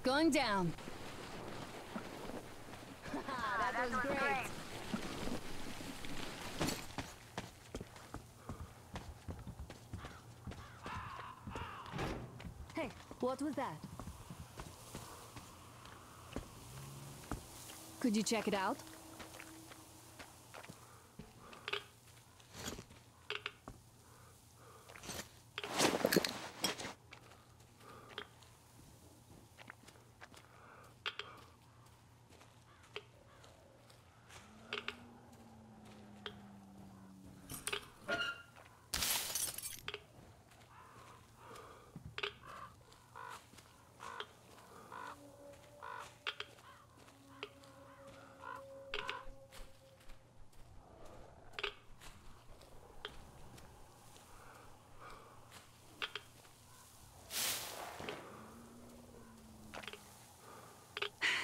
going down. That was great. Hey, what was that? Could you check it out?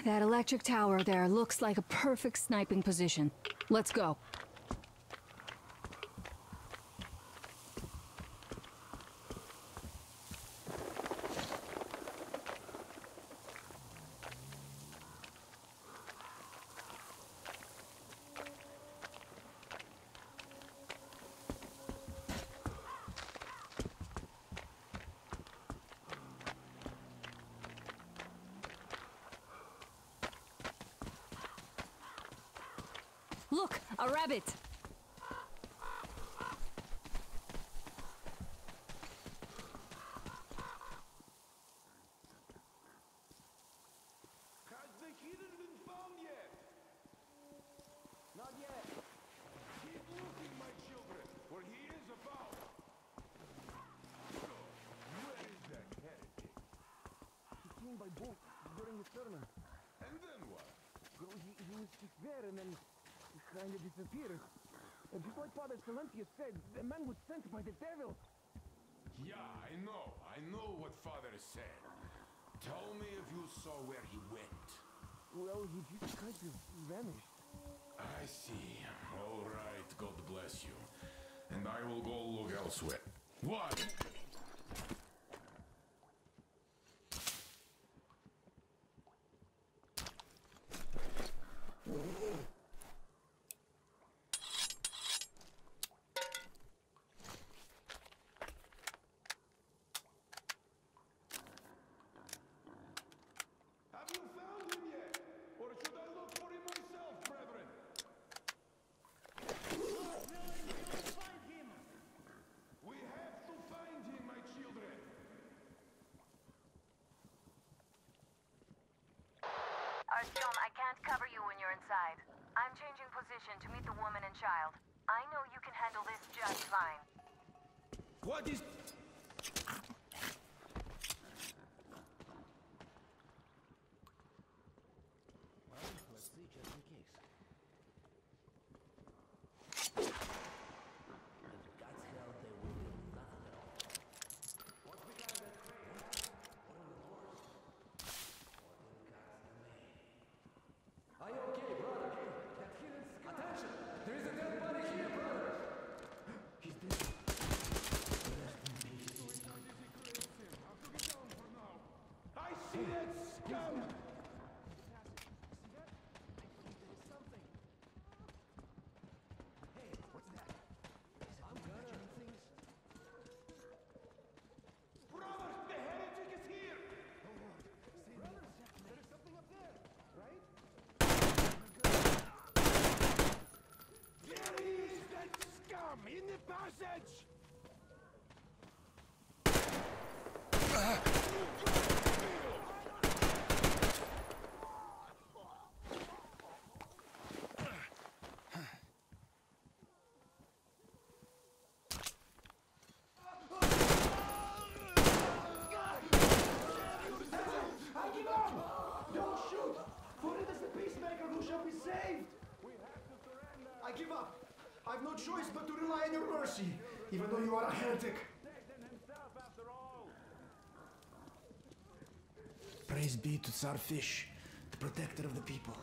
That electric tower there looks like a perfect sniping position. Let's go. Look, a rabbit! Has the hidden been found yet? Not yet. Keep looking, my children, for he is about. So, where is that heretic? He came by boat during the tournament. And then what? Well, he was just there and then he kind of disappeared. And just like Father Silentius said, the man was sent by the devil. Yeah, I know what Father said. Tell me if you saw where he went. Well, he just kind of vanished. I see. All right, God bless you. And I will go look elsewhere. What? Have you found him yet? Or should I look for him myself, brethren? We have to find him, my children. Hearthstone, I can't cover you when you're inside. I'm changing position to meet the woman and child. I know you can handle this just fine. What is... Let's see, just in case. If God's hell, there will be nothing at all. What's behind that crate? What in the doors? What in God's name? Are you okay, brother? That hidden sky. Attention! There is a dead body here, brother! He's dead. I see that scum! Brothers, the heretic is here! Brothers, there is something up there, right? There he is, that scum! In the passage! I give up! Don't shoot! For it is the peacemaker who shall be saved! We have to surrender! I give up! I've no choice but to rely on your mercy, even though you are a heretic. Satan himself, after all! Praise be to Tsarfish, the protector of the people.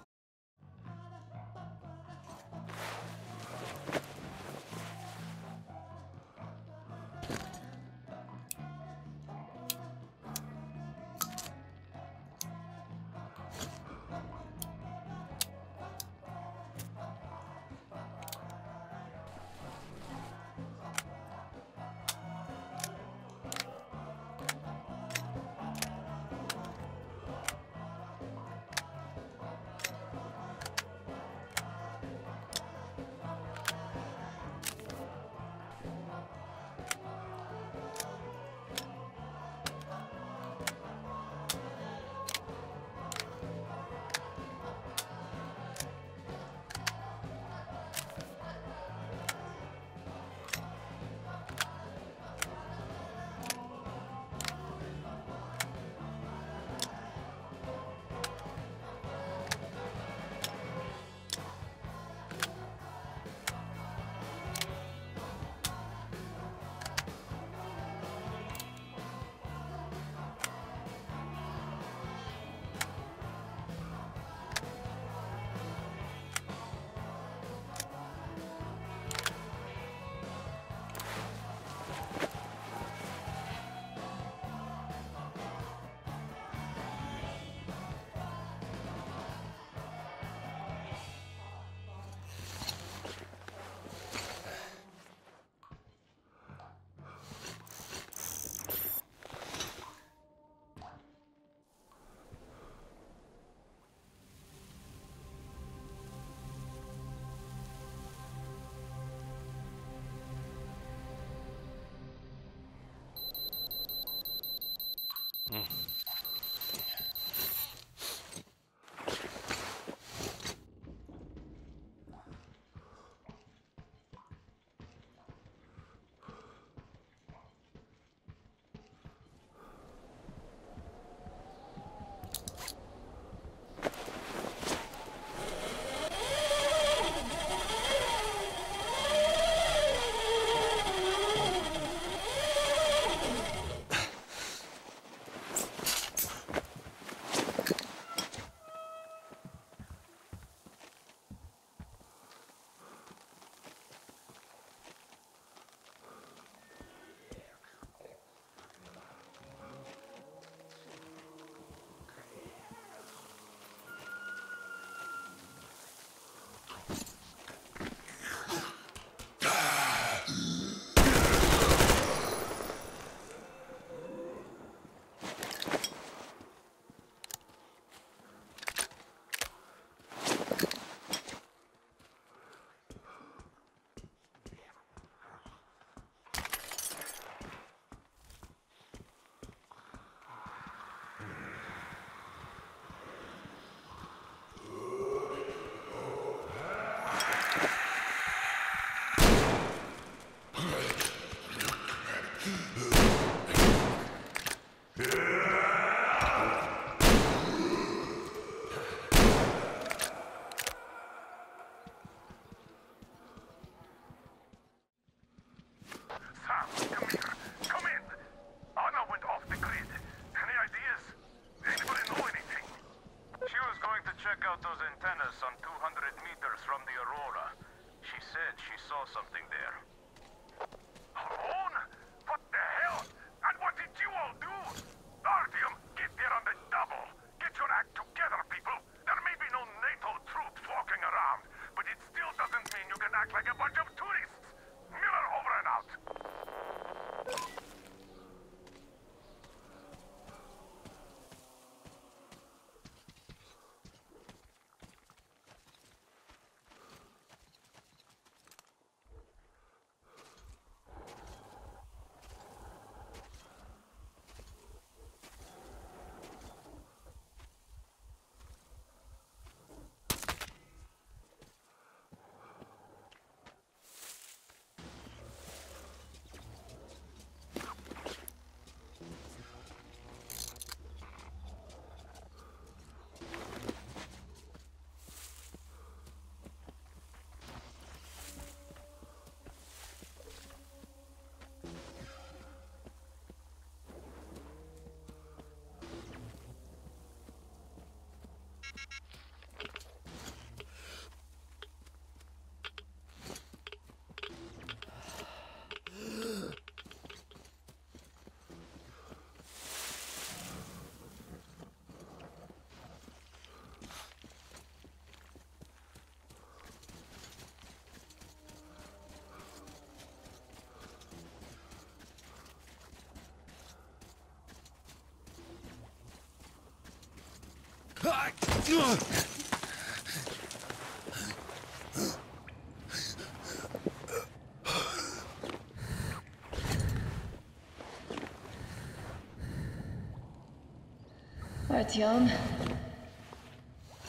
Artyom,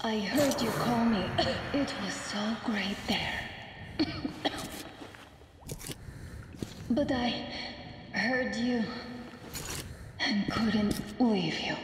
I heard you call me. It was so great there. But I heard you and couldn't leave you.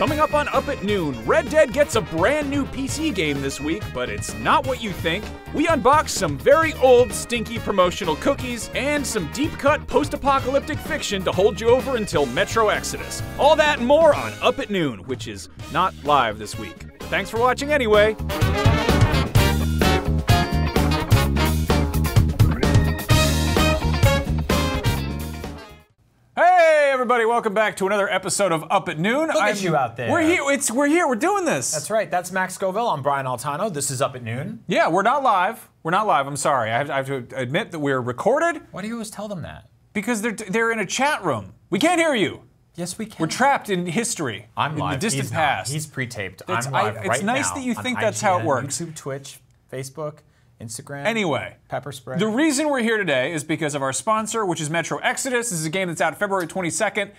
Coming up on Up at Noon, Red Dead gets a brand new PC game this week, but it's not what you think. We unbox some very old, stinky promotional cookies and some deep-cut post-apocalyptic fiction to hold you over until Metro Exodus. All that and more on Up at Noon, which is not live this week. Thanks for watching anyway. Everybody, welcome back to another episode of Up at Noon. Look at you out there. We're here. We're here. We're doing this. That's right. That's Max Scoville. I'm Brian Altano. This is Up at Noon. Yeah, we're not live. We're not live. I'm sorry. I have to admit that we're recorded. Why do you always tell them that? Because they're in a chat room. We can't hear you. Yes, we can. We're trapped in history. I'm live. In the distant He's past. Not. He's pre-taped. It's, I'm live right now. It's nice that you think that's IGN, how it works. YouTube, Twitch, Facebook, Instagram. Anyway, pepper spray. The reason we're here today is because of our sponsor, which is Metro Exodus. This is a game that's out February 22nd.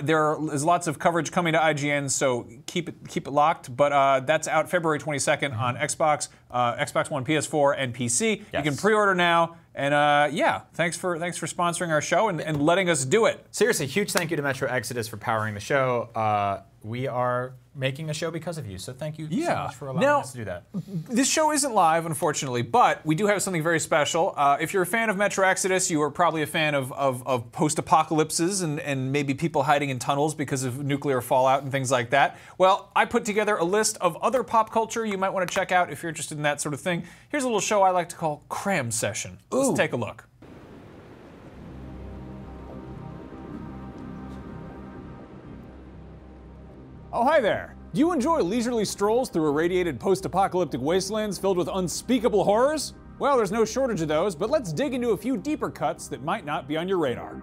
There is lots of coverage coming to IGN, so keep it locked. But that's out February 22nd on Xbox, Xbox One, PS4, and PC. Yes. You can pre-order now. And yeah, thanks for sponsoring our show and letting us do it. Seriously, huge thank you to Metro Exodus for powering the show. We are making a show because of you, so thank you so much for allowing us to do that. This show isn't live, unfortunately, but we do have something very special. If you're a fan of Metro Exodus, you are probably a fan of post-apocalypses and maybe people hiding in tunnels because of nuclear fallout and things like that. Well, I put together a list of other pop culture you might want to check out if you're interested in that sort of thing. Here's a little show I like to call Cram Session. Let's take a look. Oh, hi there. Do you enjoy leisurely strolls through irradiated post-apocalyptic wastelands filled with unspeakable horrors? Well, there's no shortage of those, but let's dig into a few deeper cuts that might not be on your radar.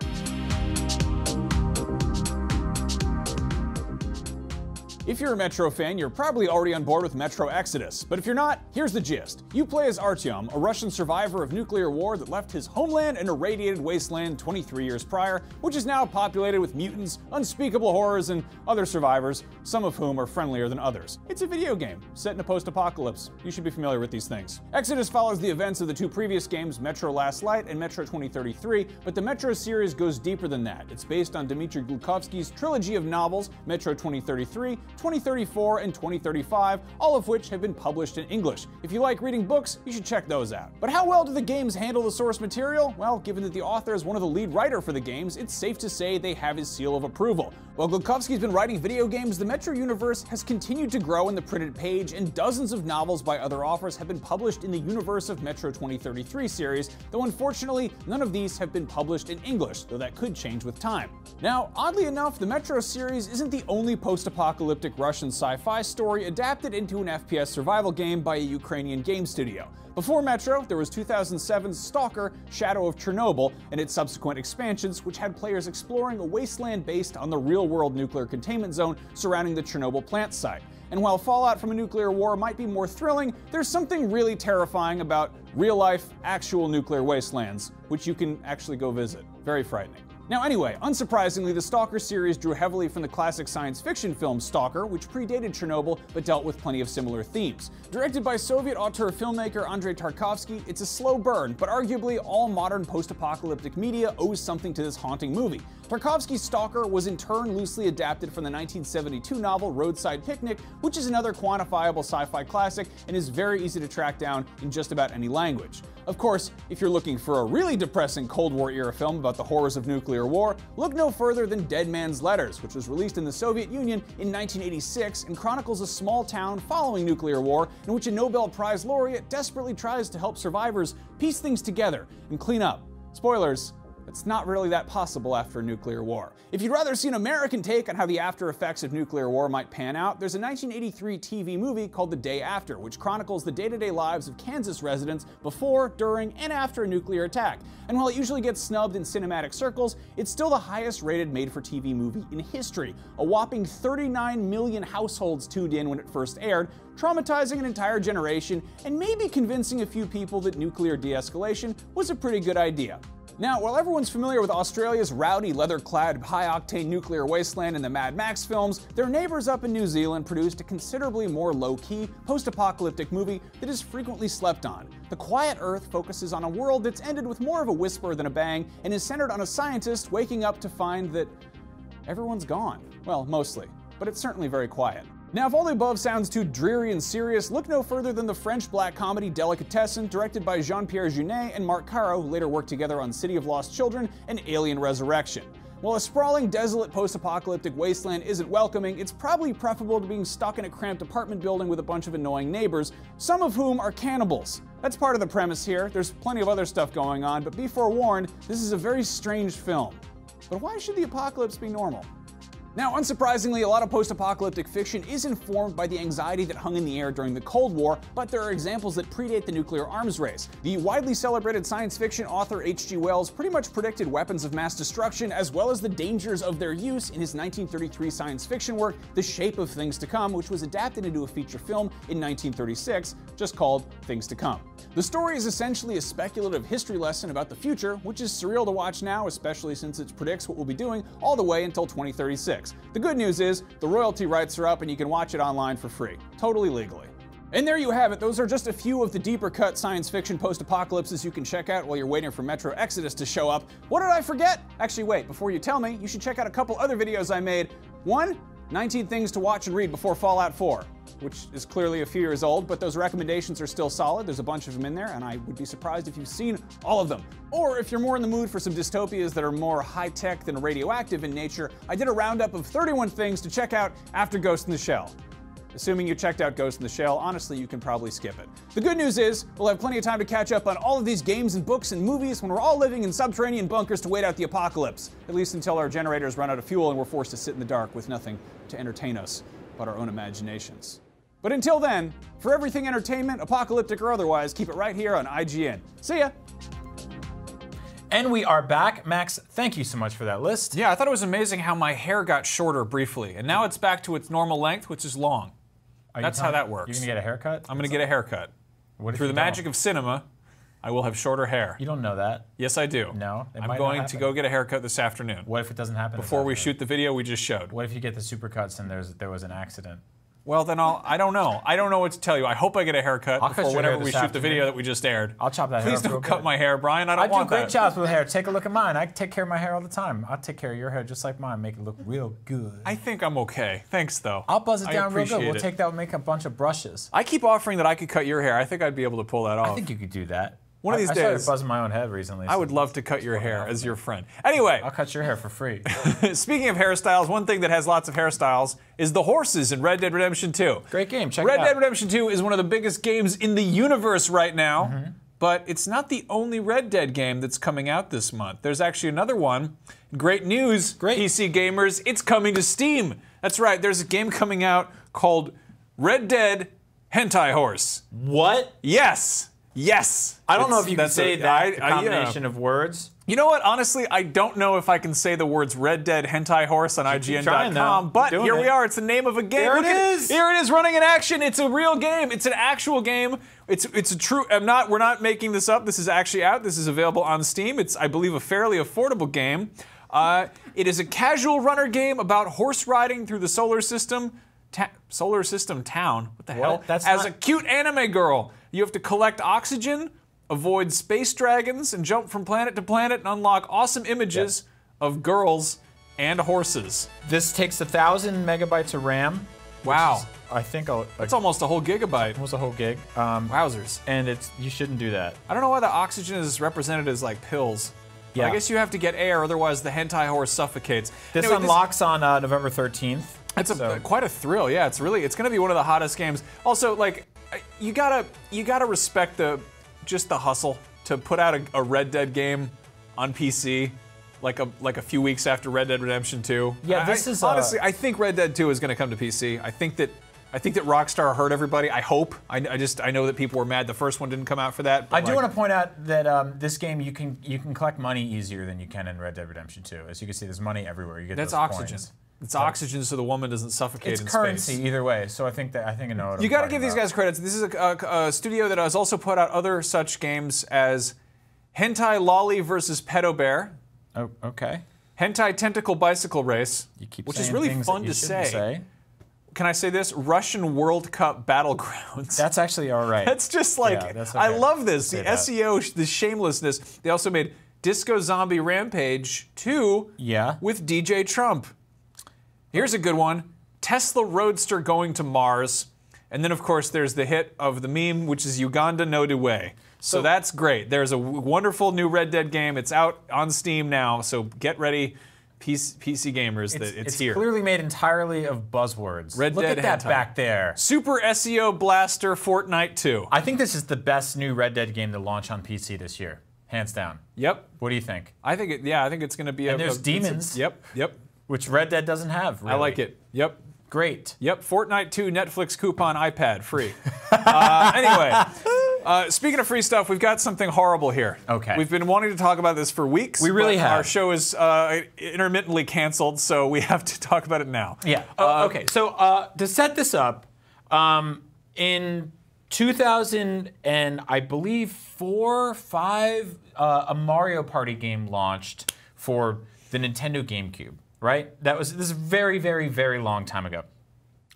If you're a Metro fan, you're probably already on board with Metro Exodus. But if you're not, here's the gist. You play as Artyom, a Russian survivor of nuclear war that left his homeland an irradiated wasteland 23 years prior, which is now populated with mutants, unspeakable horrors, and other survivors, some of whom are friendlier than others. It's a video game, set in a post-apocalypse. You should be familiar with these things. Exodus follows the events of the two previous games, Metro Last Light and Metro 2033, but the Metro series goes deeper than that. It's based on Dmitry Glukhovsky's trilogy of novels, Metro 2033, 2034, and 2035, all of which have been published in English. If you like reading books, you should check those out. But how well do the games handle the source material? Well, given that the author is one of the lead writer for the games, it's safe to say they have his seal of approval. While Glukhovsky's been writing video games, the Metro universe has continued to grow in the printed page, and dozens of novels by other authors have been published in the universe of Metro 2033 series, though unfortunately, none of these have been published in English, though that could change with time. Now, oddly enough, the Metro series isn't the only post-apocalyptic Russian sci-fi story adapted into an FPS survival game by a Ukrainian game studio. Before Metro, there was 2007's Stalker, Shadow of Chernobyl, and its subsequent expansions, which had players exploring a wasteland based on the real-world nuclear containment zone surrounding the Chernobyl plant site. And while fallout from a nuclear war might be more thrilling, there's something really terrifying about real-life, actual nuclear wastelands, which you can actually go visit. Very frightening. Now anyway, unsurprisingly, the Stalker series drew heavily from the classic science fiction film Stalker, which predated Chernobyl but dealt with plenty of similar themes. Directed by Soviet auteur filmmaker Andrei Tarkovsky, it's a slow burn, but arguably all modern post-apocalyptic media owes something to this haunting movie. Tarkovsky's Stalker was in turn loosely adapted from the 1972 novel Roadside Picnic, which is another quantifiable sci-fi classic and is very easy to track down in just about any language. Of course, if you're looking for a really depressing Cold War era film about the horrors of nuclear war, look no further than Dead Man's Letters, which was released in the Soviet Union in 1986 and chronicles a small town following nuclear war in which a Nobel Prize laureate desperately tries to help survivors piece things together and clean up. Spoilers, it's not really that possible after a nuclear war. If you'd rather see an American take on how the after effects of nuclear war might pan out, there's a 1983 TV movie called The Day After, which chronicles the day-to-day lives of Kansas residents before, during, and after a nuclear attack. And while it usually gets snubbed in cinematic circles, it's still the highest rated made-for-TV movie in history. A whopping 39 million households tuned in when it first aired, traumatizing an entire generation and maybe convincing a few people that nuclear de-escalation was a pretty good idea. Now, while everyone's familiar with Australia's rowdy, leather-clad, high-octane nuclear wasteland in the Mad Max films, their neighbors up in New Zealand produced a considerably more low-key, post-apocalyptic movie that is frequently slept on. The Quiet Earth focuses on a world that's ended with more of a whisper than a bang, and is centered on a scientist waking up to find that everyone's gone. Well, mostly, but it's certainly very quiet. Now, if all the above sounds too dreary and serious, look no further than the French black comedy Delicatessen, directed by Jean-Pierre Jeunet and Marc Caro, who later worked together on City of Lost Children and Alien Resurrection. While a sprawling, desolate post-apocalyptic wasteland isn't welcoming, it's probably preferable to being stuck in a cramped apartment building with a bunch of annoying neighbors, some of whom are cannibals. That's part of the premise here. There's plenty of other stuff going on, but be forewarned, this is a very strange film. But why should the apocalypse be normal? Now, unsurprisingly, a lot of post-apocalyptic fiction is informed by the anxiety that hung in the air during the Cold War, but there are examples that predate the nuclear arms race. The widely celebrated science fiction author H.G. Wells pretty much predicted weapons of mass destruction as well as the dangers of their use in his 1933 science fiction work, The Shape of Things to Come, which was adapted into a feature film in 1936, just called Things to Come. The story is essentially a speculative history lesson about the future, which is surreal to watch now, especially since it predicts what we'll be doing all the way until 2036. The good news is, the royalty rights are up and you can watch it online for free, totally legally. And there you have it. Those are just a few of the deeper cut science fiction post-apocalypses you can check out while you're waiting for Metro Exodus to show up. What did I forget? Actually, wait, before you tell me, you should check out a couple other videos I made. One, 19 things to watch and read before Fallout 4, which is clearly a few years old, but those recommendations are still solid. There's a bunch of them in there, and I would be surprised if you've seen all of them. Or if you're more in the mood for some dystopias that are more high-tech than radioactive in nature, I did a roundup of 31 things to check out after Ghost in the Shell. Assuming you checked out Ghost in the Shell, honestly, you can probably skip it. The good news is, we'll have plenty of time to catch up on all of these games and books and movies when we're all living in subterranean bunkers to wait out the apocalypse. At least until our generators run out of fuel and we're forced to sit in the dark with nothing to entertain us but our own imaginations. But until then, for everything entertainment, apocalyptic or otherwise, keep it right here on IGN. See ya! And we are back. back. Max, thank you so much for that list. Yeah, I thought it was amazing how my hair got shorter briefly, and now it's back to its normal length, which is long. That's how that works. You're gonna get a haircut? I'm gonna get a haircut. Through the magic of cinema, I will have shorter hair. You don't know that. Yes, I do. No, I'm going to go get a haircut this afternoon. What if it doesn't happen before we shoot the video we just showed? What if you get the supercuts and there was an accident? Well, then I don't know. I don't know what to tell you. I hope I get a haircut before whenever we shoot the video that we just aired. I'll chop that hair Please up don't cut my hair, Brian. I don't want that. I do great jobs with hair. Take a look at mine. I take care of my hair all the time. I'll take care of your hair just like mine. Make it look real good. I think I'm okay. Thanks, though. I'll buzz it down real good. We'll make a bunch of brushes. I keep offering that I could cut your hair. I think I'd be able to pull that off. I think you could do that. One of these I days. started buzzing my own head recently. I would love to cut your hair as your friend. Anyway. I'll cut your hair for free. Speaking of hairstyles, one thing that has lots of hairstyles is the horses in Red Dead Redemption 2. Great game. Check it out. Red Dead Redemption 2 is one of the biggest games in the universe right now. But it's not the only Red Dead game that's coming out this month. There's actually another one. Great news, PC gamers. It's coming to Steam. That's right. There's a game coming out called Red Dead Hentai Horse. What? Yes. Yes. I don't know if you can say that combination of words. You know what? Honestly, I don't know if I can say the words Red Dead Hentai Horse on IGN.com, but here we are. It's the name of a game. There it is. Here it is running in action. It's a real game. It's an actual game. It's a true. We're not making this up. This is actually out. This is available on Steam. It's, I believe, a fairly affordable game. It is a casual runner game about horse riding through the solar system. Solar system town. What the hell? As a cute anime girl, you have to collect oxygen, avoid space dragons, and jump from planet to planet and unlock awesome images of girls and horses. This takes 1,000 megabytes of RAM. Wow. I think it's almost a whole gigabyte. Almost a whole gig. Wowzers. And you shouldn't do that. I don't know why the oxygen is represented as like pills. Yeah. I guess you have to get air, otherwise the hentai horse suffocates. This unlocks on November 13th. It's quite a thrill. Yeah, it's going to be one of the hottest games. Also, like, you gotta respect the hustle to put out a Red Dead game on PC, like a few weeks after Red Dead Redemption 2. Yeah, honestly, I think Red Dead 2 is going to come to PC. I think that Rockstar hurt everybody. I hope. I know that people were mad the first one didn't come out for that. I do want to point out that this game you can collect money easier than you can in Red Dead Redemption 2. As you can see, there's money everywhere. You get that's those oxygen. Coins. It's oxygen, so the woman doesn't suffocate in space. It's currency either way, so I think I know what you got to give these guys credits. This is a studio that has also put out other such games as Hentai Lolly vs. Pedo Bear. Oh, okay. Hentai Tentacle Bicycle Race, which is really fun to say. Can I say this? Russian World Cup Battlegrounds. That's actually all right. That's just like, okay. I love this. The SEO, the shamelessness. They also made Disco Zombie Rampage 2 with DJ Trump. Here's a good one. Tesla Roadster going to Mars. And then, of course, there's the hit of the meme, which is Uganda no Way. So that's great. There's a wonderful new Red Dead game. It's out on Steam now, so get ready, PC gamers, it's here. It's clearly made entirely of buzzwords. Look at that back there. Super SEO Blaster Fortnite 2. I think this is the best new Red Dead game to launch on PC this year. Hands down. Yep. What do you think? I think it's going to be and there's demons. Yep. Which Red Dead doesn't have, really. I like it. Yep. Great. Yep. Fortnite 2 Netflix coupon iPad free. Anyway, speaking of free stuff, we've got something horrible here. Okay. We've been wanting to talk about this for weeks. We really have. Our show is intermittently canceled, so we have to talk about it now. Yeah. Okay. So to set this up, in 2000 and I believe 4 or 5, a Mario Party game launched for the Nintendo GameCube. Right? This is a very, very, very long time ago.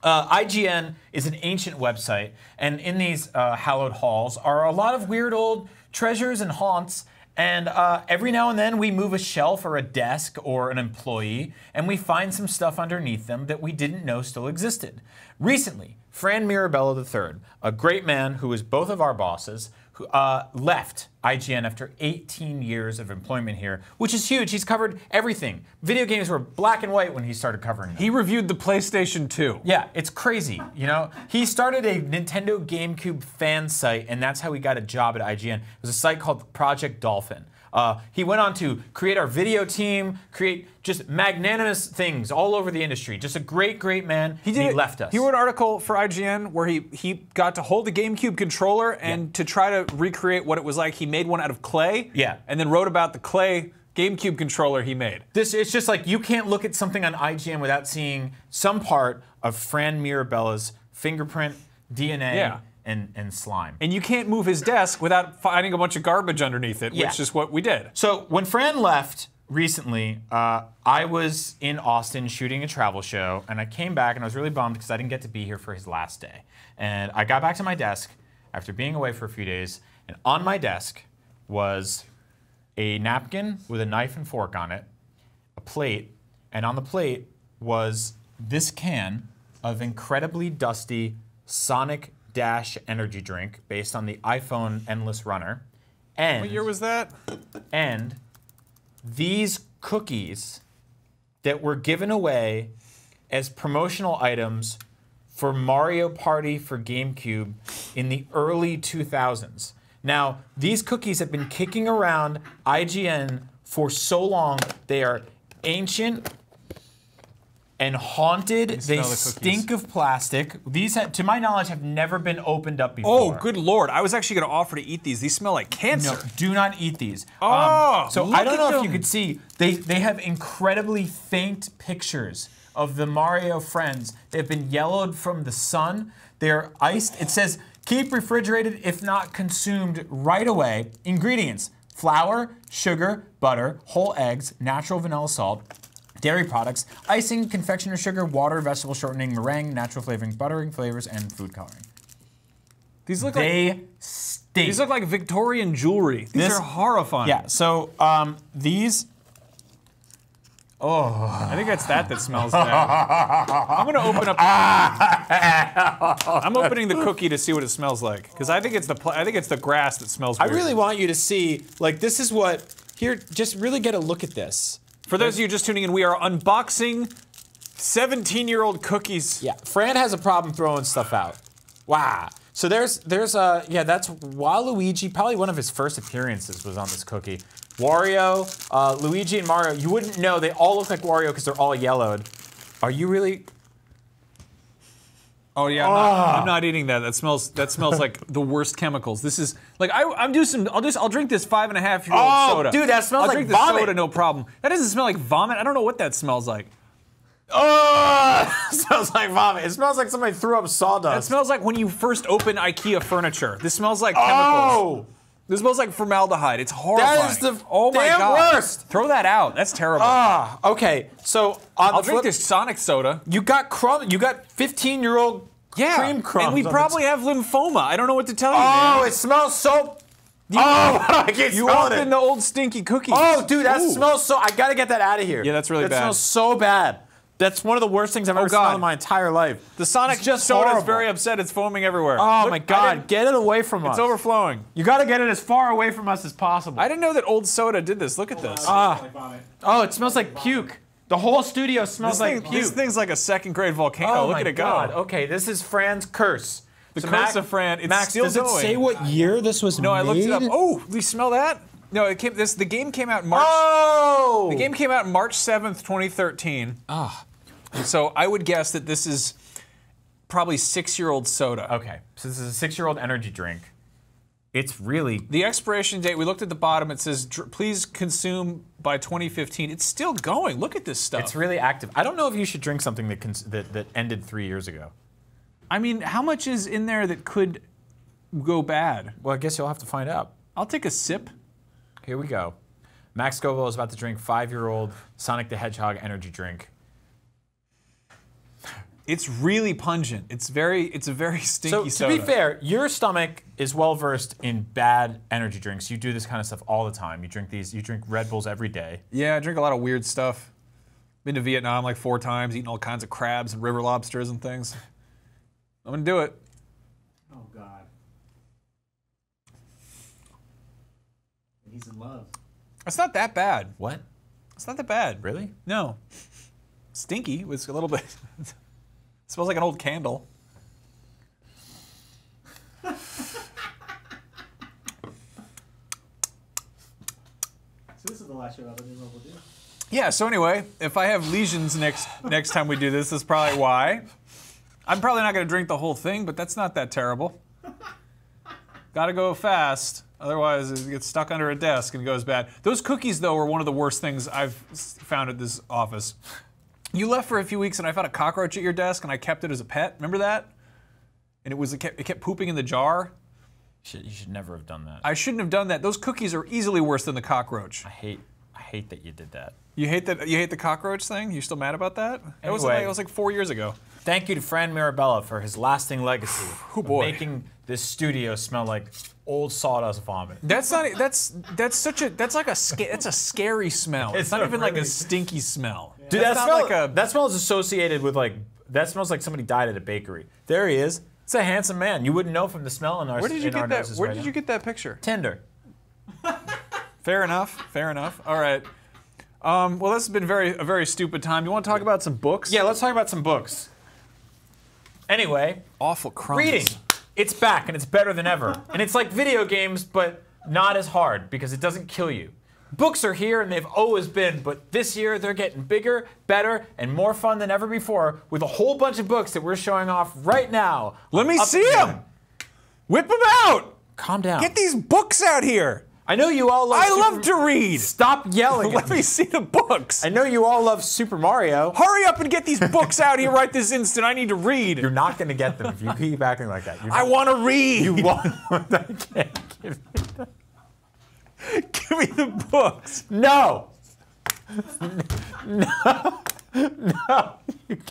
IGN is an ancient website, and in these hallowed halls are a lot of weird old treasures and haunts, and every now and then we move a shelf or a desk or an employee, and we find some stuff underneath them that we didn't know still existed. Recently, Fran Mirabella III, a great man who is both of our bosses, who left IGN after 18 years of employment here, which is huge. He's covered everything. Video games were black and white when he started covering them. He reviewed the PlayStation 2. Yeah, it's crazy, you know? He started a Nintendo GameCube fan site, and that's how he got a job at IGN. It was a site called Project Dolphin. He went on to create our video team, create just magnanimous things all over the industry. Just a great, great man. He left us. He wrote an article for IGN where he got to hold the GameCube controller and to try to recreate what it was like. He made one out of clay. Yeah. And then wrote about the clay GameCube controller he made. It's just like you can't look at something on IGN without seeing some part of Fran Mirabella's fingerprint, DNA, and slime. And you can't move his desk without finding a bunch of garbage underneath it, which is what we did. So when Fran left recently, I was in Austin shooting a travel show, and I came back and I was really bummed because I didn't get to be here for his last day. And I got back to my desk after being away for a few days, and on my desk was a napkin with a knife and fork on it, a plate, and on the plate was this can of incredibly dusty Sonic Dash energy drink based on the iPhone Endless Runner. And What year was that? And these cookies that were given away as promotional items for Mario Party for GameCube in the early 2000s. Now, these cookies have been kicking around IGN for so long. They are ancient and haunted. They stink of plastic. These, to my knowledge, have never been opened up before. Oh, good lord. I was actually going to offer to eat these. These smell like cancer. No, do not eat these. Oh, so look I don't at know if them. you could see, they have incredibly faint pictures of the Mario friends. They've been yellowed from the sun. They're iced. It says, keep refrigerated if not consumed right away. Ingredients: flour, sugar, butter, whole eggs, natural vanilla salt, dairy products, icing, confectioner sugar, water, vegetable shortening, meringue, natural flavoring, buttering flavors, and food coloring. These look stink. These look like Victorian jewelry. These are horrifying. Yeah, so these... I think that's that smells bad. I'm gonna open up. I'm opening the cookie to see what it smells like because I think it's the grass that smells weird. I really want you to see, like, this is what, here, just really get a look at this. For those of you just tuning in, we are unboxing 17-year-old cookies. Yeah, Fran has a problem throwing stuff out. Wow. So that's Waluigi, probably one of his first appearances was on this cookie. Wario, Luigi, and Mario, you wouldn't know, they all look like Wario because they're all yellowed. Are you really? Oh yeah, I'm not eating that. That smells like the worst chemicals. This is like I'll drink this 5.5-year-old soda. Dude, that smells I'll like drink vomit. the soda, no problem. That doesn't smell like vomit. I don't know what that smells like. Oh, it smells like vomit. It smells like somebody threw up sawdust. It smells like when you first open IKEA furniture. This smells like chemicals. This smells like formaldehyde. It's horrifying. That is the my God. worst. Throw that out. That's terrible. Okay. So I'll drink this Sonic soda. You got crumb. You got 15-year-old cream crumbs. And we probably have lymphoma. I don't know what to tell you, man. Oh, it smells so. I can't You smell it. opened the old stinky cookies. Oh, dude, that smells so. I gotta get that out of here. Yeah, that's really bad. That smells so bad. That's one of the worst things I've ever smelled in my entire life. The Sonic soda is very upset. It's foaming everywhere. Oh my God! Get it away from us. It's overflowing. You gotta get it as far away from us as possible. I didn't know that old soda did this. Look at this. Oh, it smells like puke. The whole studio smells like puke. This thing's like a second-grade volcano. Look at it go. God. Okay, this is Fran's curse. The curse of Fran. It's Max, still does it going. say what year this was made? No, I looked it up. Oh, we smell that? No, it came. The game came out in March. Oh! The game came out March 7th, 2013. So I would guess that this is probably 6-year-old soda. Okay, so this is a 6-year-old energy drink. It's really... The expiration date, we looked at the bottom, it says, please consume by 2015. It's still going. Look at this stuff. It's really active. I don't know if you should drink something that ended 3 years ago. I mean, how much is in there that could go bad? Well, I guess you'll have to find out. I'll take a sip. Here we go. Max Scoville is about to drink 5-year-old Sonic the Hedgehog energy drink. It's really pungent. It's a very stinky soda. So, to be fair, your stomach is well versed in bad energy drinks. You do this kind of stuff all the time. You drink Red Bulls every day. Yeah, I drink a lot of weird stuff. Been to Vietnam like 4 times, eating all kinds of crabs and river lobsters and things. I'm gonna do it. Oh God. He's in love. It's not that bad. What? It's not that bad. Really? No. Stinky was a little bit. Smells like an old candle. So this is the last show I'll do. Yeah, so anyway, if I have lesions next time we do this, that's probably why. I'm probably not going to drink the whole thing, but that's not that terrible. Gotta go fast. Otherwise, it gets stuck under a desk and goes bad. Those cookies, though, are one of the worst things I've found at this office. You left for a few weeks, and I found a cockroach at your desk, and I kept it as a pet. Remember that? And it kept pooping in the jar. You should never have done that. I shouldn't have done that. Those cookies are easily worse than the cockroach. I hate that you did that. You hate that? You hate the cockroach thing? You still mad about that? Anyway, It was like 4 years ago. Thank you to Fran Mirabella for his lasting legacy of boy. making this studio smell like old sawdust vomit. That's not. That's like a scary smell. It's not even like a stinky smell. Dude, that smell is associated with that smells like somebody died at a bakery. There he is. It's a handsome man. You wouldn't know from the smell in our Where did you get that? Where did you get that picture? Tinder. Fair enough. Fair enough. All right. Well, this has been a very stupid time. You want to talk about some books? Yeah, let's talk about some books. Anyway, Awful crumbs. reading. It's back and it's better than ever. And it's like video games, but not as hard because it doesn't kill you. Books are here and they've always been, but this year they're getting bigger, better, and more fun than ever before with a whole bunch of books that we're showing off right now. Let me see them. Whip them out. Calm down. Get these books out here. I know you all love I love to read. Stop yelling Let at me me. see the books. I know you all love Super Mario. Hurry up and get these books out here right this instant. I need to read. You're not going to get them if you keep acting like that. I want to read. You want I can't give you them. Give me the books. No. No. No. You can't.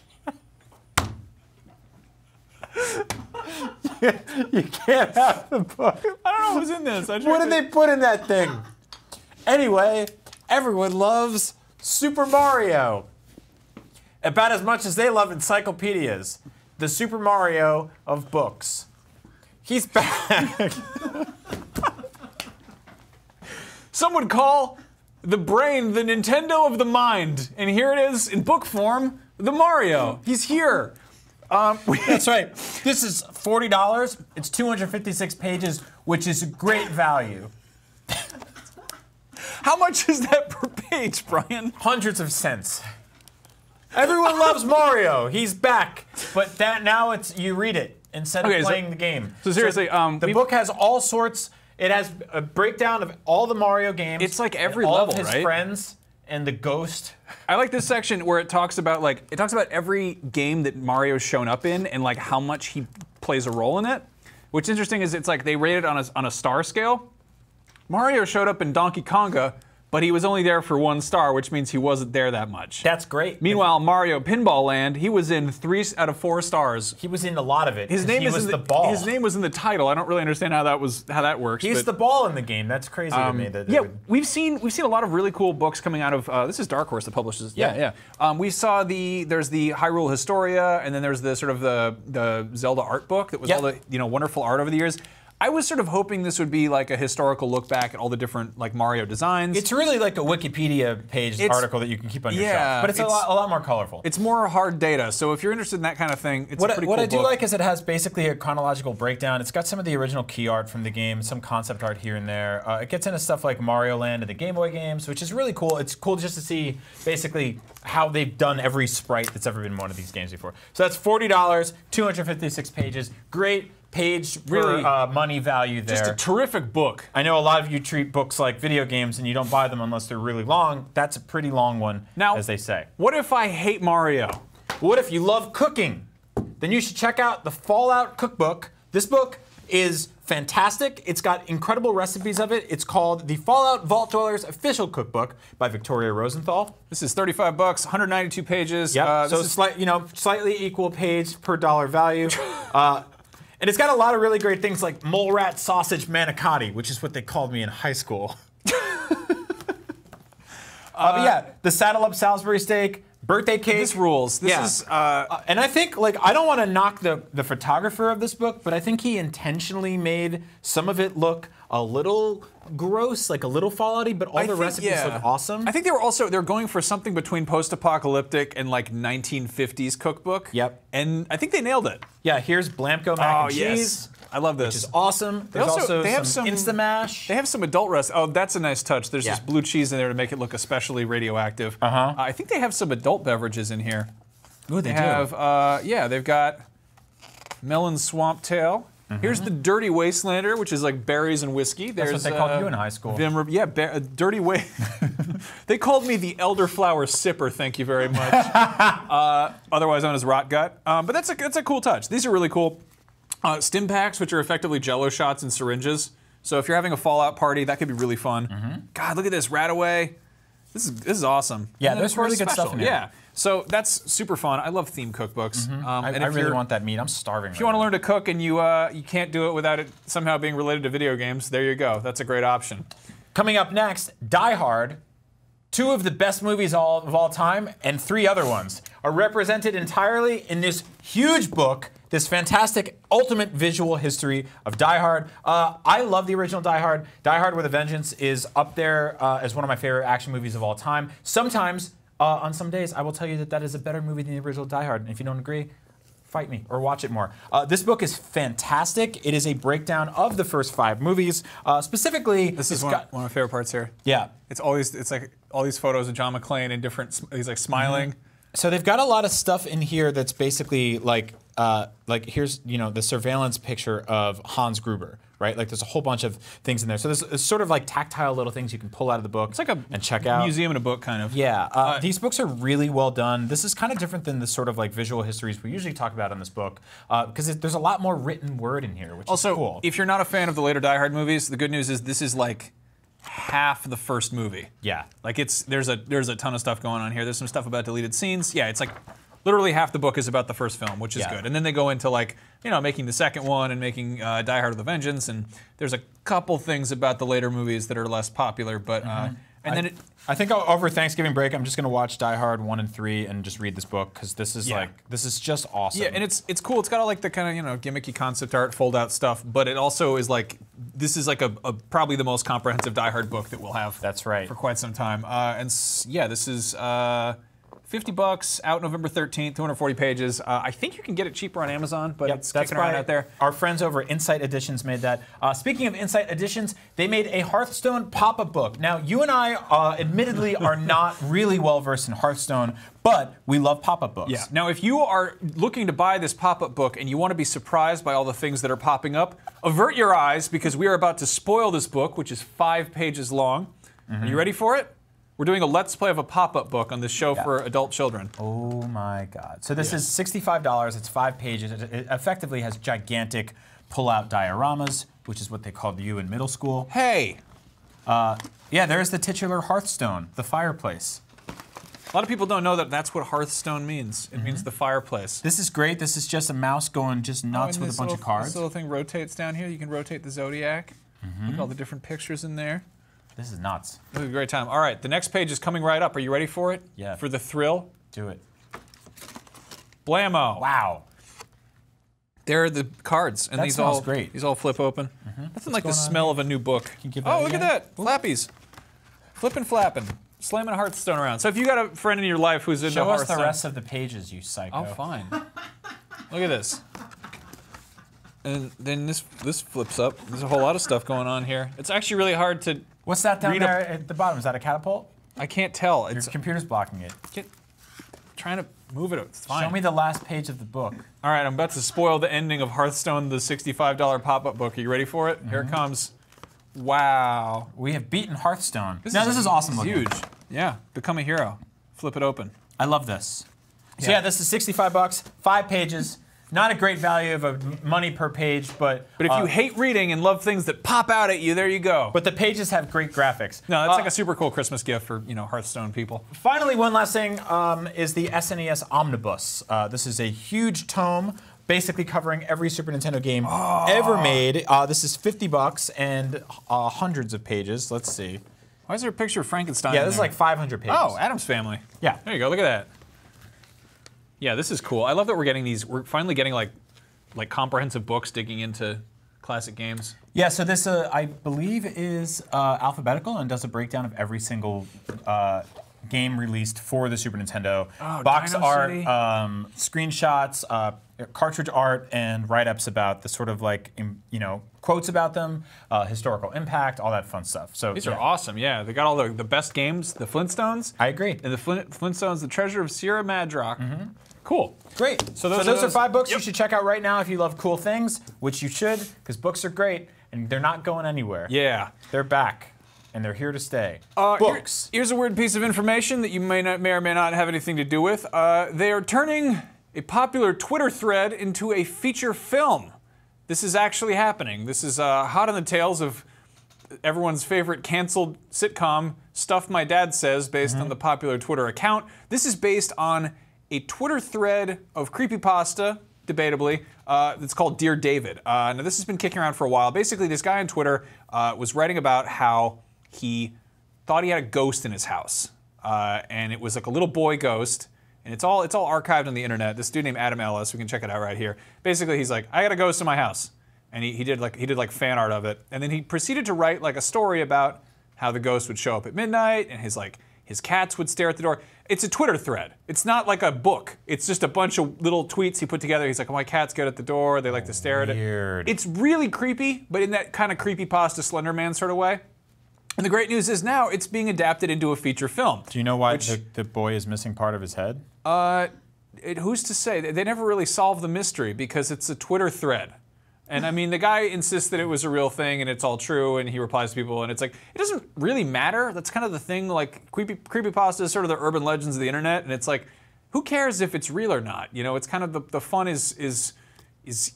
You can't have the book. I don't know what was in this. What did they put in that thing? Anyway, everyone loves Super Mario. About as much as they love encyclopedias. The Super Mario of books. He's back. Some would call the brain the Nintendo of the mind. And here it is in book form, the Mario. He's here. That's right. This is $40. It's 256 pages, which is a great value. How much is that per page, Brian? Hundreds of cents. Everyone loves Mario. He's back. But now it's you read it instead of playing the game. So seriously, the book has all sorts. It has a breakdown of all the Mario games. It's like every all level, of his right? friends and the ghost. I like this section where it talks about every game that Mario's shown up in and like how much he plays a role in it. What's interesting is it's like they rate it on a star scale. Mario showed up in Donkey Konga, but he was only there for 1 star, which means he wasn't there that much. That's great. Meanwhile, Mario Pinball Land, he was in 3 out of 4 stars. He was in a lot of it. His name was the ball. His name was in the title. I don't really understand how that works. He's the ball in the game. That's crazy to me. We've seen a lot of really cool books coming out of. This is Dark Horse that publishes. Yeah. We saw there's the Hyrule Historia, and then there's the sort of the Zelda art book that was all the wonderful art over the years. I was sort of hoping this would be like a historical look back at all the different like Mario designs. It's really like a Wikipedia page article that you can keep on your shelf, but it's a lot more colorful. It's more hard data, so if you're interested in that kind of thing, it's a pretty cool What I do book. like is it has basically a chronological breakdown. It's got some of the original key art from the game, some concept art here and there. It gets into stuff like Mario Land and the Game Boy games, which is really cool. It's cool just to see basically how they've done every sprite that's ever been in one of these games before. So that's $40, 256 pages, great page Really, money value there. Just a terrific book. I know a lot of you treat books like video games and you don't buy them unless they're really long. That's a pretty long one, Now, as they say. What if I hate Mario? What if you love cooking? Then you should check out the Fallout Cookbook. This book is fantastic. It's got incredible recipes of it. It's called the Fallout Vault Dwellers Official Cookbook by Victoria Rosenthal. This is $35, 192 pages. Yep. So slightly equal page per dollar value. And it's got a lot of really great things like mole rat sausage manicotti, which is what they called me in high school. But yeah, the saddle up Salisbury steak, birthday cake. This rules. This is. And I think, like, I don't want to knock the photographer of this book, but I think he intentionally made some of it look a little gross, like a little Fallout-y, but all the recipes look awesome. I think they're going for something between post-apocalyptic and like 1950s cookbook. Yep. And I think they nailed it. Yeah, here's Blamco mac and cheese. Yes. I love this. Which is awesome. There's also they have some Instamash. They have some adult recipes. Oh, that's a nice touch. There's this blue cheese in there to make it look especially radioactive. I think they have some adult beverages in here. Ooh, they do. have, they've got melon swamp tail. Here's the Dirty Wastelander, which is like berries and whiskey. That's what they called you in high school. Dirty They called me the elderflower sipper. Thank you very much. Otherwise known as rot gut. But that's a cool touch. These are really cool. Stim packs, which are effectively Jello shots and syringes. So if you're having a Fallout party, that could be really fun. God, look at this Radaway. This is awesome. Yeah, there's really good stuff in here. Yeah. So that's super fun. I love theme cookbooks. I really want that meat. I'm starving. If you want to learn to cook and you can't do it without it somehow being related to video games, there you go. That's a great option. Coming up next, Die Hard. 2 of the best movies of all time, and 3 other ones are represented entirely in this huge book, this fantastic ultimate visual history of Die Hard. I love the original Die Hard. Die Hard with a Vengeance is up there as one of my favorite action movies of all time. Sometimes, on some days, I will tell you that that is a better movie than the original Die Hard, and if you don't agree, fight me or watch it more. This book is fantastic. It is a breakdown of the first 5 movies. Specifically, this is one of my favorite parts here. Yeah, it's like all these photos of John McClane in different. He's like smiling. So they've got a lot of stuff in here that's basically like here's the surveillance picture of Hans Gruber, right? Like there's a whole bunch of things in there. So there's sort of like tactile little things you can pull out of the book. It's like and check out. Museum in a book, kind of. Yeah, these books are really well done. This is kind of different than the sort of like visual histories we usually talk about in this book because there's a lot more written word in here, which is cool. Also, if you're not a fan of the later Die Hard movies, the good news is this is like half the first movie. Yeah. Like there's a ton of stuff going on here. There's some stuff about deleted scenes. Yeah, it's like literally half the book is about the first film, which is good. And then they go into like, making the second one and making Die Hard with a Vengeance. And there's a couple things about the later movies that are less popular, but I think over Thanksgiving break, I'm just gonna watch Die Hard 1 and 3 and just read this book because this is just awesome. Yeah, and it's cool. It's got all like the kind of gimmicky concept art, fold out stuff, but it also is like this is like a probably the most comprehensive Die Hard book that we'll have. That's right. For quite some time. This is $50 out November 13th, 240 pages. I think you can get it cheaper on Amazon, but it's kicking around out there. Our friends over at Insight Editions made that. Speaking of Insight Editions, they made a Hearthstone pop-up book. Now, you and I admittedly are not really well-versed in Hearthstone, but we love pop-up books. Yeah. Now, if you are looking to buy this pop-up book and you want to be surprised by all the things that are popping up, avert your eyes because we are about to spoil this book, which is 5 pages long. Are you ready for it? We're doing a Let's Play of a pop-up book on this show for adult children. Oh my God. So this is $65, it's 5 pages. It effectively has gigantic pull-out dioramas, which is what they called you in middle school. Hey! Yeah, there's the titular Hearthstone, the fireplace. A lot of people don't know that that's what Hearthstone means. It means the fireplace. This is great. This is just a mouse going just nuts with a bunch of cards. This little thing rotates down here. You can rotate the Zodiac. Look at all the different pictures in there. This is nuts. This is a great time. All right, the next page is coming right up. Are you ready for it? Yeah. For the thrill? Do it. Blammo. Wow. There are the cards, and That these smells all great. These all flip open. Nothing like the smell of a new book. Can you give Oh, that look again? at that! Flappies, flipping, flapping, slamming a Hearthstone around. So if you got a friend in your life who's into Show us Hearthstone, the rest of the pages, you psycho. oh, fine. Look at this. And then this flips up. There's a whole lot of stuff going on here. It's actually really hard to. What's that down read there at the bottom? Is that a catapult? I can't tell. Your It's computer's blocking it. trying to move it. It's fine. Show me the last page of the book. All right, I'm about to spoil the ending of Hearthstone, the $65 pop-up book. Are you ready for it? Here it comes. Wow. We have beaten Hearthstone. This is awesome looking. Huge. Yeah, become a hero. Flip it open. I love this. So yeah, this is $65, 5 pages. Not a great value of money per page, but if you hate reading and love things that pop out at you, there you go. But the pages have great graphics. No, that's like a super cool Christmas gift for Hearthstone people. Finally, one last thing is the SNES Omnibus. This is a huge tome, basically covering every Super Nintendo game ever made. This is $50 and hundreds of pages. Let's see. Why is there a picture of Frankenstein? Yeah, this is like 500 pages. Oh, Addams Family. Yeah. There you go. Look at that. Yeah, this is cool. I love that we're getting these. We're finally getting like comprehensive books digging into classic games. Yeah, so this I believe is alphabetical and does a breakdown of every single game released for the Super Nintendo. Oh, box Dino art, City. screenshots, cartridge art, and write-ups about the sort of like quotes about them, historical impact, all that fun stuff. So These are awesome. Yeah, they got all the best games. The Flintstones. I agree. And the Flintstones, the Treasure of Sierra Madrock. Cool. Great. So those are 5 books you should check out right now if you love cool things, which you should, because books are great and they're not going anywhere. Yeah. They're back and they're here to stay. Books. Here's a weird piece of information that you may or may not have anything to do with. They are turning a popular Twitter thread into a feature film. This is actually happening. This is hot on the tails of everyone's favorite canceled sitcom, Stuff My Dad Says, based on the popular Twitter account. This is based on a Twitter thread of creepypasta, debatably, that's called Dear David. Now this has been kicking around for a while. Basically, this guy on Twitter was writing about how he thought he had a ghost in his house. And it was like a little boy ghost. And it's all archived on the internet. This dude named Adam Ellis, we can check it out right here. Basically, he's like, I got a ghost in my house. And he did like fan art of it. And then he proceeded to write like a story about how the ghost would show up at midnight and his cats would stare at the door. It's a Twitter thread. It's not like a book. It's just a bunch of little tweets he put together. He's like, oh, my cats get at the door. They like to stare at it. It's really creepy, but in that kind of creepypasta Slender Man sort of way. And the great news is now it's being adapted into a feature film. Do you know why the boy is missing part of his head? Who's to say? They never really solve the mystery because it's a Twitter thread. And I mean, the guy insists that it was a real thing and it's all true, and he replies to people, and it's like, it doesn't really matter. That's kind of the thing, like, creepypasta is sort of the urban legends of the internet, and it's like, who cares if it's real or not? You know, it's kind of the fun is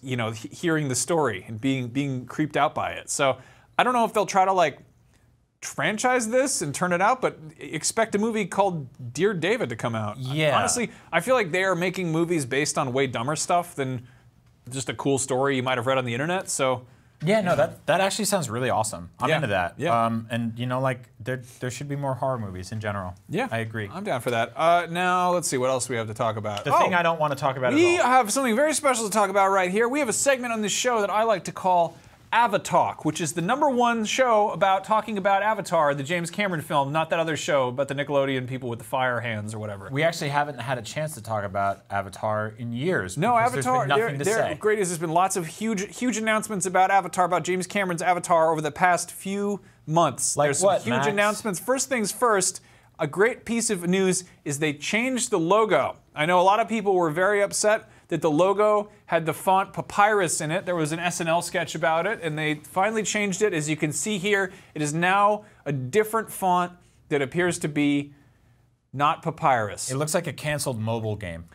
you know, hearing the story and being creeped out by it. So I don't know if they'll try to, like, franchise this and turn it out, but expect a movie called Dear David to come out. Yeah. Honestly, I feel like they are making movies based on way dumber stuff than just a cool story you might have read on the internet, so. Yeah, no, that actually sounds really awesome. I'm into that. Yeah. And you know, like, there should be more horror movies in general. Yeah. I agree. I'm down for that. Now, let's see, what else we have to talk about? The thing I don't want to talk about We at all. have something very special to talk about right here. We have a segment on this show that I like to call Avatalk, which is the #1 show about talking about Avatar, the James Cameron film, not that other show about the Nickelodeon people with the fire hands or whatever. We actually haven't had a chance to talk about Avatar in years. No, Avatar, there's been nothing to say. Great is there's been lots of huge announcements about Avatar, about James Cameron's Avatar over the past few months. Like there's what, some huge Max? announcements. First things first, a great piece of news is they changed the logo. I know a lot of people were very upset that the logo had the font Papyrus in it. There was an SNL sketch about it, and they finally changed it. As you can see here, it is now a different font that appears to be not Papyrus. It looks like a canceled mobile game.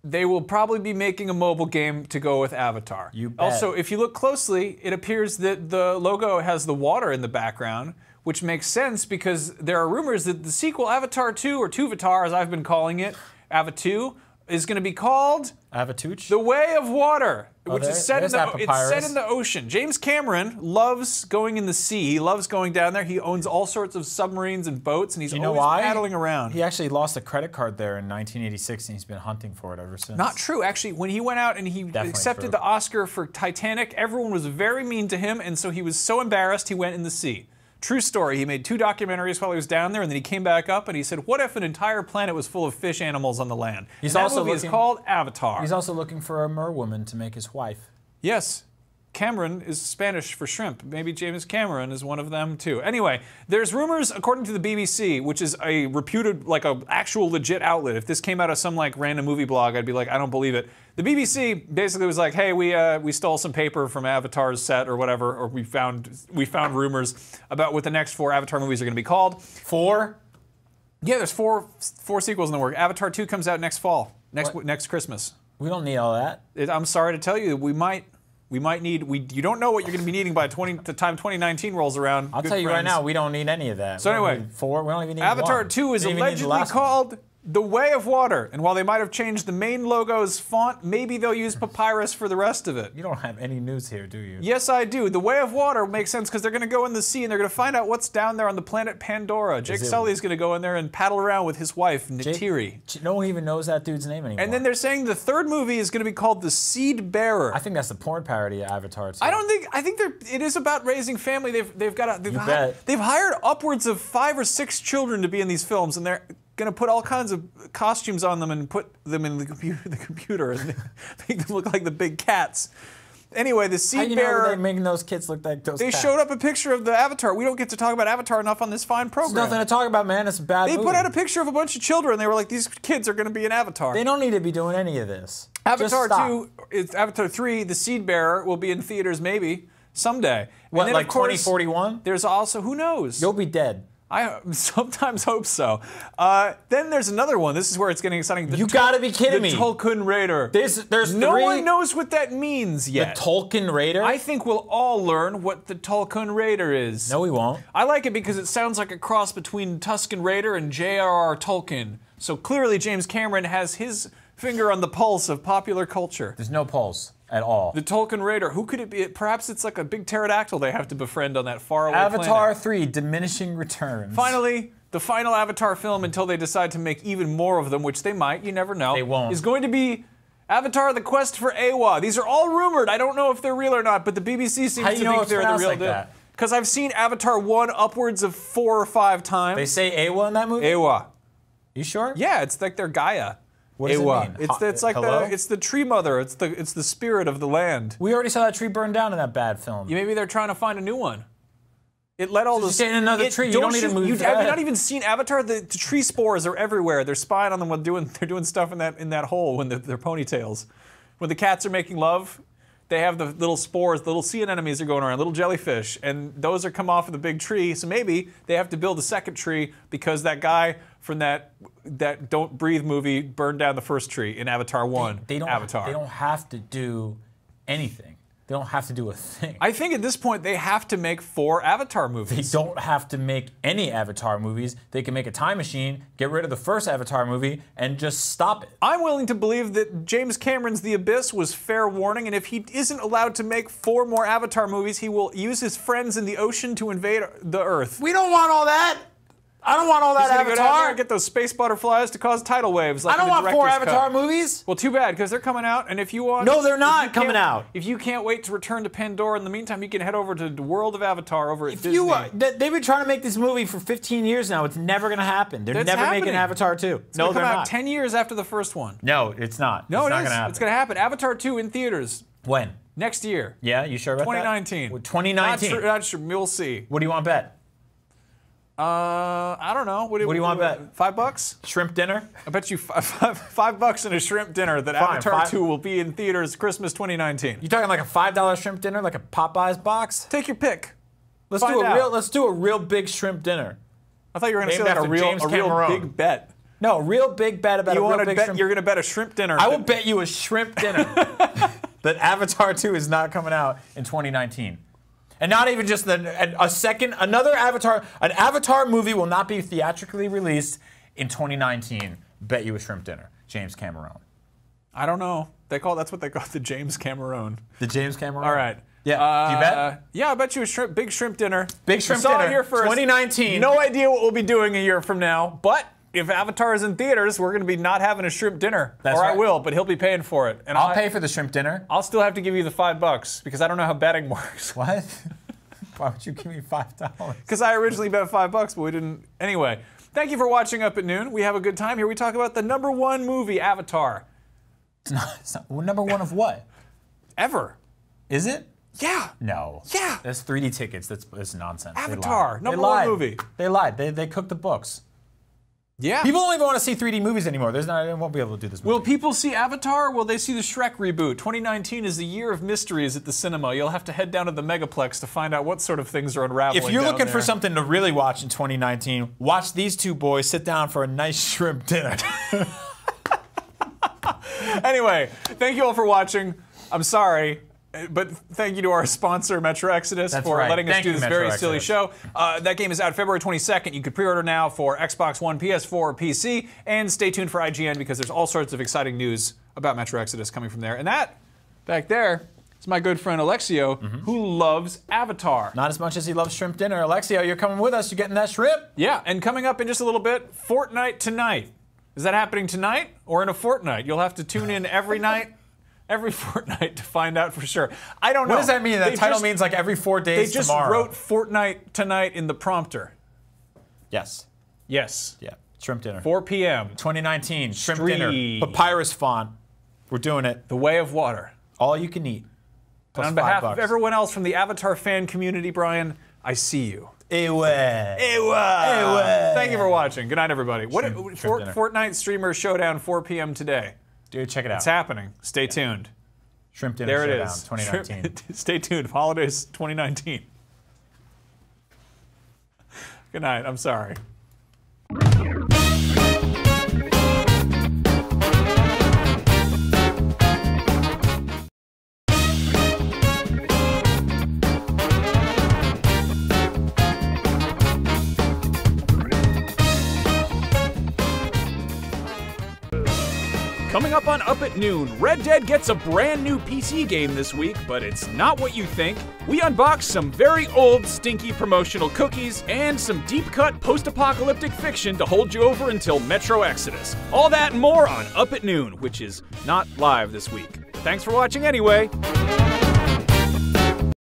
They will probably be making a mobile game to go with Avatar. You bet. Also, if you look closely, it appears that the logo has the water in the background, which makes sense because there are rumors that the sequel Avatar 2, or Tuvatar as I've been calling it, Ava 2, is going to be called Avatouch? The Way of Water, which there- is set in there's the, that it's set papyrus. in the ocean. James Cameron loves going in the sea. He loves going down there. He owns all sorts of submarines and boats, and he's Do you know always why? paddling around. He actually lost a credit card there in 1986, and he's been hunting for it ever since. Not true, actually. When he went out and he Definitely accepted true. the Oscar for Titanic, everyone was very mean to him, and so he was so embarrassed he went in the sea. True story. He made 2 documentaries while he was down there, and then he came back up and he said, "What if an entire planet was full of fish animals on the land?" He's and that also movie is looking- called Avatar. He's also looking for a merwoman to make his wife. Yes. Cameron is Spanish for shrimp. Maybe James Cameron is one of them too. Anyway, there's rumors, according to the BBC, which is a reputed, like a actual legit outlet. If this came out of some like random movie blog, I'd be like, I don't believe it. The BBC basically was like, hey, we stole some paper from Avatar's set or whatever, or we found rumors about what the next 4 Avatar movies are going to be called. 4? Yeah, there's four sequels in the work. Avatar 2 comes out next fall, next Christmas. We don't need all that. I'm sorry to tell you, we might need. You don't know what you're going to be needing by the time 2019 rolls around. I'll good tell you right friends. now, we don't need any of that. So We don't anyway, need 4. We don't even need Avatar 1. 2 is We don't even need the allegedly last one. called The Way of Water, and while they might have changed the main logo's font, maybe they'll use Papyrus for the rest of it. You don't have any news here, do you? Yes, I do. The Way of Water makes sense because they're going to go in the sea and they're going to find out what's down there on the planet Pandora. Jake it- Sully's going to go in there and paddle around with his wife, Neytiri. No one even knows that dude's name anymore. And then they're saying the 3rd movie is going to be called The Seed Bearer. I think that's the porn parody of Avatar too. I think it is about raising family. They've hired upwards of 5 or 6 children to be in these films, and they're going to put all kinds of costumes on them and put them in the computer and make them look like the big cats. Anyway, the How seed you know bearer. they're making those kids look like those They cats? showed up a picture of the Avatar. We don't get to talk about Avatar enough on this fine program. There's nothing to talk about, man. It's a bad They movie. put out a picture of a bunch of children. They were like, these kids are going to be in Avatar. They don't need to be doing any of this. Avatar Just stop. 2, it's Avatar 3, The Seed Bearer will be in theaters maybe someday. What, and then, like of course, 2041? There's also, who knows? You'll be dead. I sometimes hope so. Then there's another one. This is where it's getting exciting. You gotta be kidding me. The Tolkien Raider. There's no three. one knows what that means The yet. Tolkien Raider? I think we'll all learn what the Tolkien Raider is. No, we won't. I like it because it sounds like a cross between Tusken Raider and J.R.R. Tolkien. So clearly James Cameron has his finger on the pulse of popular culture. There's no pulse at all. The Tolkien Raider, who could it be? Perhaps it's like a big pterodactyl they have to befriend on that faraway Avatar planet. 3, Diminishing Returns. Finally, the final Avatar film, until they decide to make even more of them, which they might, you never know. They won't. Is going to be Avatar: The Quest for Awa. These are all rumored. I don't know if they're real or not, but the BBC seems How do to you know think it's they're the pronounced real like deal. that? Because I've seen Avatar 1 upwards of 4 or 5 times. They say Awa in that movie? Awa. You sure? Yeah, it's like their Gaia. What does Awa. it mean? It's like Hello? it's the tree mother. It's the spirit of the land. We already saw that tree burn down in that bad film. Maybe they're trying to find a new one. It let all Just this. get in another tree. You don't need to move Have that. you not even seen Avatar? The tree spores are everywhere. They're spying on them while they're doing stuff in that hole when their ponytails. When the cats are making love, they have the little spores. The little sea anemones are going around, little jellyfish, and those are come off of the big tree. So maybe they have to build a second tree because that guy from that Don't Breathe movie burned down the first tree in Avatar 1. They don't have to do anything. They don't have to do a thing. I think at this point they have to make 4 Avatar They movies. don't have to make any Avatar movies. They can make a time machine, get rid of the first Avatar movie, and just stop it. I'm willing to believe that James Cameron's The Abyss was fair warning, and if he isn't allowed to make 4 more Avatar movies, he will use his friends in the ocean to invade the Earth. We don't want all that. I don't want all He's that gonna go down there Avatar. and get those space butterflies to cause tidal waves. Like I don't in the want 4 director's Avatar cut. movies. Well, too bad, because they're coming out, and if you want... No, they're not if you coming can't- out. If you can't wait to return to Pandora in the meantime, you can head over to the World of Avatar over at Disney. They've been trying to make this movie for 15 years now. It's never going to happen. They're It's never happening. making Avatar 2. It's No, gonna they're come out not. 10 years after the first one. No, it's not. No, it's not it is. going to happen. It's going to happen. Avatar 2 in theaters When? next year. Yeah, you sure about 2019. that? Well, 2019. Not sure. We'll see. What do you want to bet? I don't know. What do you want to bet? $5? Shrimp dinner? I bet you $5 and a shrimp dinner that Fine, Avatar five. 2 will be in theaters Christmas 2019. You talking like a $5 shrimp dinner, like a Popeyes box? Take your pick. Let's Find do out. Let's do a real big shrimp dinner. I thought you were going to say Named like after James a real Cameron. big bet. No, a real big bet about You a want real to big bet? shrimp. You're going to bet a shrimp dinner. I will bet you a shrimp dinner that Avatar 2 is not coming out in 2019. And not even just another Avatar. An Avatar movie will not be theatrically released in 2019. Bet you a shrimp dinner. James Cameron. I don't know. That's what they call the James Cameron. The James Cameron? All right. Yeah. Do you bet? Yeah, I bet you a big shrimp dinner. Big shrimp You saw dinner. it here first. 2019. No idea what we'll be doing a year from now, but if Avatar is in theaters, we're going to be not having a shrimp dinner. That's or I right. will, but he'll be paying for it. And I'll pay for the shrimp dinner. I'll still have to give you the $5 because I don't know how betting works. What? Why would you give me $5? Because I originally bet $5, but we didn't. Anyway, thank you for watching Up at Noon. We have a good time here. We talk about the #1 movie, Avatar. It's not. Well, #1 of what? Ever. Is it? Yeah. No. Yeah. That's 3D tickets. That's nonsense. Avatar, They lied. #1 movie. They lied. They cooked the books. Yeah. People don't even want to see 3D movies anymore. They won't be able to do this movie. Will people see Avatar or will they see the Shrek reboot? 2019 is the year of mysteries at the cinema. You'll have to head down to the Megaplex to find out what sort of things are unraveling. If you're down looking for there. something to really watch in 2019, watch these two boys sit down for a nice shrimp dinner. Anyway, thank you all for watching. I'm sorry, but thank you to our sponsor, Metro Exodus, That's for right. letting us Thank do you, this Metro very silly Exodus. show. That game is out February 22nd. You could pre-order now for Xbox One, PS4, PC, and stay tuned for IGN because there's all sorts of exciting news about Metro Exodus coming from there. And that, back there, is my good friend Alexio, who loves Avatar. Not as much as he loves shrimp dinner. Alexio, you're coming with us. You're getting that shrimp? Yeah, and coming up in just a little bit, Fortnite tonight. Is that happening tonight or in a fortnight? You'll have to tune in every night, every fortnight to find out for sure. I don't know. What does that mean? That They title just- means like every 4 They days just tomorrow. wrote Fortnite tonight in the prompter. Yes. Yes. Yeah. Shrimp dinner. 4 p.m. 2019. Shrimp Stream. dinner. Papyrus font. We're doing it. The Way of Water. All you can eat. And on behalf of everyone else from the Avatar fan community, Brian, I see you. Ewa. Thank you for watching. Good night, everybody. Fortnite Streamer Showdown, 4 p.m. today. Dude, check it out. It's happening. Stay tuned. Shrimp Dinner There it Showdown is. 2019. Stay tuned. Holidays 2019. Good night. I'm sorry. Coming up on Up at Noon, Red Dead gets a brand new PC game this week, but it's not what you think. We unbox some very old, stinky promotional cookies and some deep-cut post-apocalyptic fiction to hold you over until Metro Exodus. All that and more on Up at Noon, which is not live this week. Thanks for watching anyway.